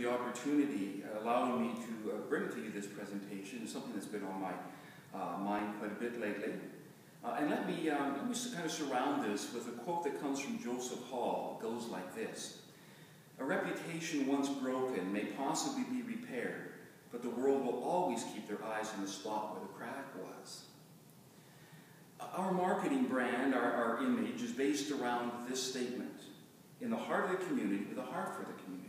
the opportunity, allowing me to bring to you this presentation. It's something that's been on my mind quite a bit lately. And let me kind of surround this with a quote that comes from Joseph Hall. It goes like this: "A reputation once broken may possibly be repaired, but the world will always keep their eyes on the spot where the crack was." Our marketing brand, our image, is based around this statement: in the heart of the community, with a heart for the community.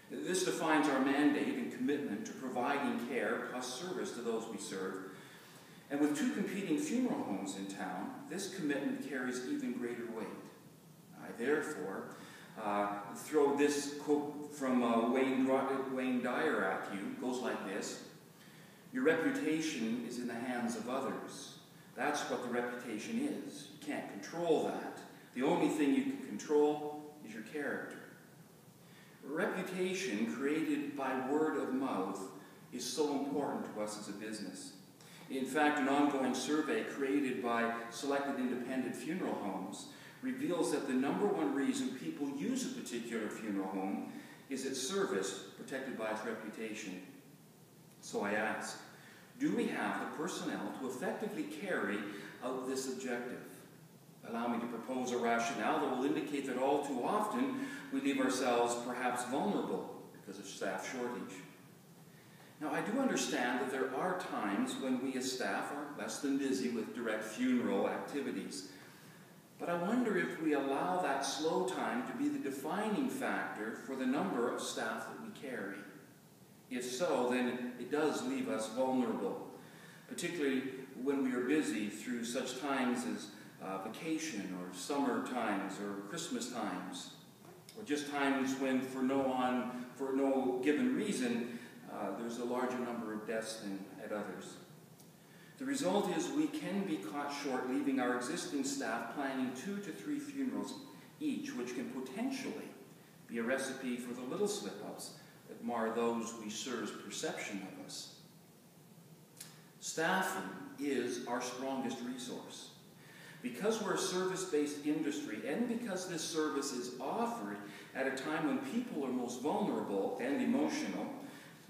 This defines our mandate and commitment to providing care plus service to those we serve. And with two competing funeral homes in town, this commitment carries even greater weight. I therefore throw this quote from Wayne Dyer at you. It goes like this: "Your reputation is in the hands of others. That's what the reputation is. You can't control that. The only thing you can control is your character." Reputation created by word of mouth is so important to us as a business. In fact, an ongoing survey created by selected independent funeral homes reveals that the #1 reason people use a particular funeral home is its service protected by its reputation. So I ask, do we have the personnel to effectively carry out this objective? Allow me to propose a rationale that will indicate that all too often we leave ourselves perhaps vulnerable because of staff shortage. Now, I do understand that there are times when we as staff are less than busy with direct funeral activities. But I wonder if we allow that slow time to be the defining factor for the number of staff that we carry. If so, then it does leave us vulnerable, particularly when we are busy through such times as vacation or summer times or Christmas times, or just times when for no given reason there's a larger number of deaths than at others. The result is we can be caught short, leaving our existing staff planning 2 to 3 funerals each, which can potentially be a recipe for the little slip-ups that mar those we serve's perception of us. Staffing is our strongest resource. Because we're a service-based industry, and because this service is offered at a time when people are most vulnerable and emotional,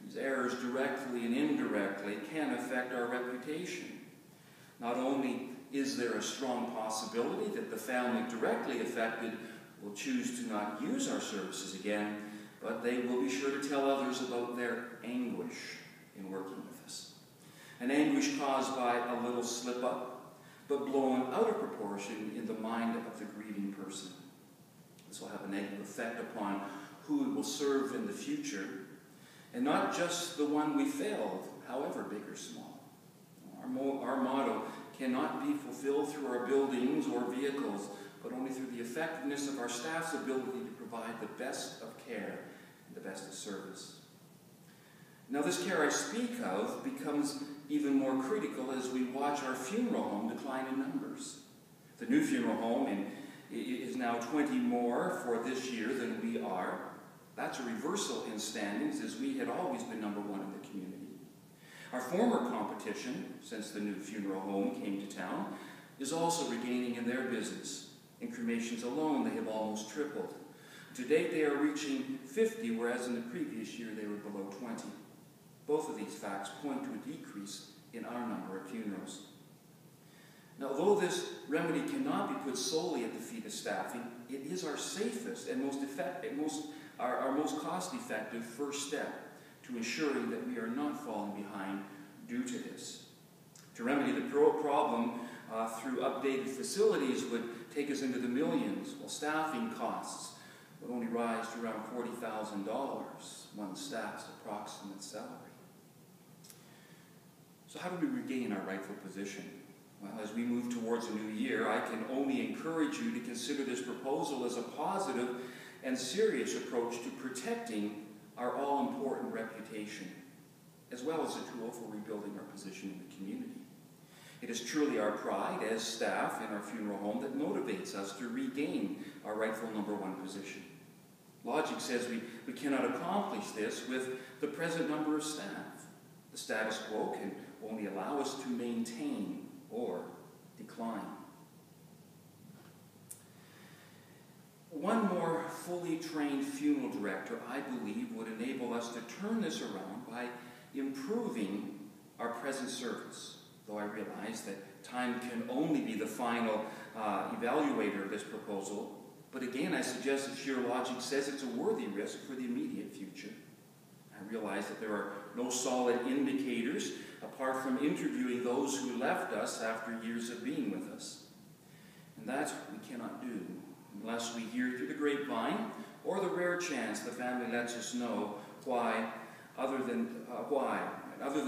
these errors directly and indirectly can affect our reputation. Not only is there a strong possibility that the family directly affected will choose to not use our services again, but they will be sure to tell others about their anguish in working with us. An anguish caused by a little slip-up, but blown out of proportion in the mind of the grieving person. This will have a negative effect upon who we will serve in the future, and not just the one we failed, however big or small. Our motto cannot be fulfilled through our buildings or vehicles, but only through the effectiveness of our staff's ability to provide the best of care and the best of service. Now, this care I speak of becomes even more critical as we watch our funeral home decline in numbers. The new funeral home is now 20 more for this year than we are. That's a reversal in standings, as we had always been #1 in the community. Our former competition, since the new funeral home came to town, is also regaining in their business. In cremations alone, they have almost tripled. To date, they are reaching 50, whereas in the previous year they were below 20. Both of these facts point to a decrease in our number of funerals. Now, although this remedy cannot be put solely at the feet of staffing, it is our safest and our most cost-effective first step to ensuring that we are not falling behind due to this. To remedy the problem through updated facilities would take us into the millions, while staffing costs would only rise to around $40,000, one staff's approximate salary. So how do we regain our rightful position? Well, as we move towards a new year, I can only encourage you to consider this proposal as a positive and serious approach to protecting our all-important reputation, as well as a tool for rebuilding our position in the community. It is truly our pride as staff in our funeral home that motivates us to regain our rightful #1 position. Logic says we cannot accomplish this with the present number of staff. The status quo can only allow us to maintain or decline. one more fully trained funeral director, I believe, would enable us to turn this around by improving our present service. Though I realize that time can only be the final evaluator of this proposal. But again, I suggest that sheer logic says it's a worthy risk for the immediate future. I realize that there are no solid indicators apart from interviewing those who left us after years of being with us. And that's what we cannot do unless we hear through the grapevine or the rare chance the family lets us know why. Other than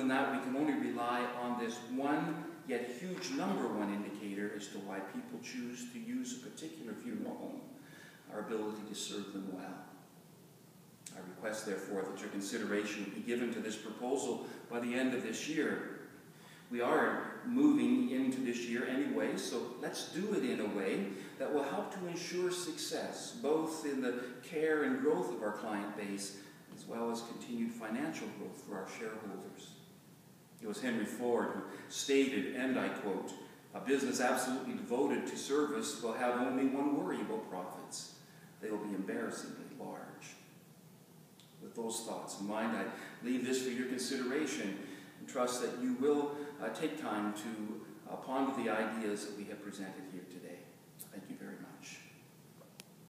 that, we can only rely on this one yet huge number one indicator as to why people choose to use a particular funeral home, our ability to serve them well. I request, therefore, that your consideration be given to this proposal by the end of this year. We are moving into this year anyway, so let's do it in a way that will help to ensure success, both in the care and growth of our client base, as well as continued financial growth for our shareholders. It was Henry Ford who stated, and I quote, "A business absolutely devoted to service will have only one worry about profits. They will be embarrassingly large." With those thoughts in mind, I leave this for your consideration and trust that you will take time to ponder the ideas that we have presented here today.